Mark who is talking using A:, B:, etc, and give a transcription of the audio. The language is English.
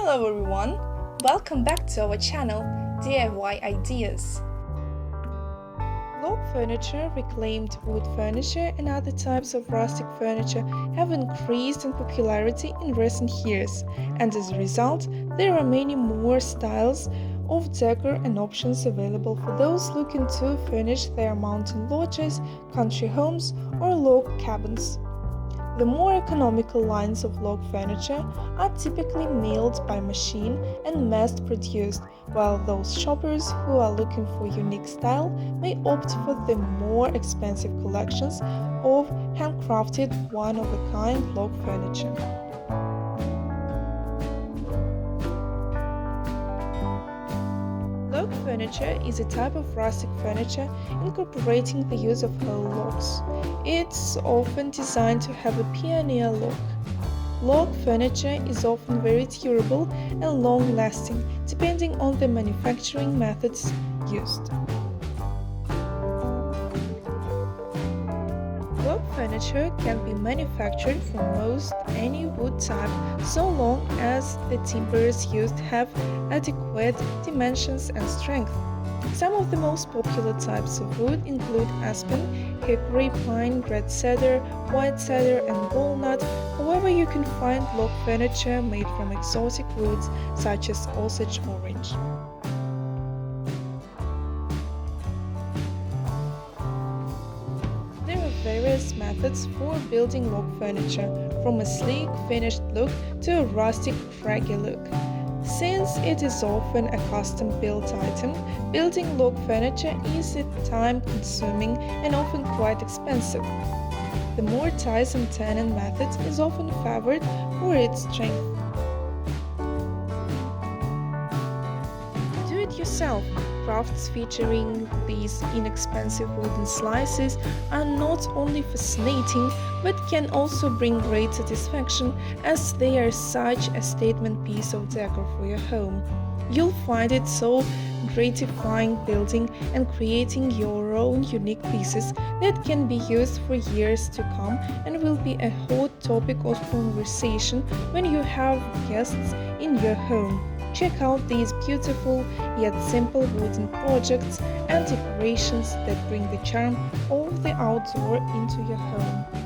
A: Hello everyone! Welcome back to our channel, DIY Ideas. Log furniture, reclaimed wood furniture and other types of rustic furniture have increased in popularity in recent years, and as a result, there are many more styles of decor and options available for those looking to furnish their mountain lodges, country homes or log cabins. The more economical lines of log furniture are typically milled by machine and mass-produced, while those shoppers who are looking for unique style may opt for the more expensive collections of handcrafted, one-of-a-kind log furniture. Log furniture is a type of rustic furniture incorporating the use of whole logs. It's often designed to have a pioneer look. Log furniture is often very durable and long-lasting, depending on the manufacturing methods used. Log furniture can be manufactured from most any wood type so long as the timbers used have adequate dimensions and strength. Some of the most popular types of wood include aspen, hickory, pine, red cedar, white cedar, and walnut. However, you can find log furniture made from exotic woods such as Osage orange. There are various methods for building log furniture, from a sleek, finished look to a rustic, craggy look. Since it is often a custom-built item, building log furniture is time-consuming and often quite expensive. The mortise and tenon method is often favored for its strength. Do-it-yourself crafts featuring these inexpensive wooden slices are not only fascinating but can also bring great satisfaction, as they are such a statement piece of decor for your home. You'll find it so gratifying building and creating your own unique pieces that can be used for years to come and will be a hot topic of conversation when you have guests in your home. Check out these beautiful yet simple wooden projects and decorations that bring the charm of the outdoor into your home.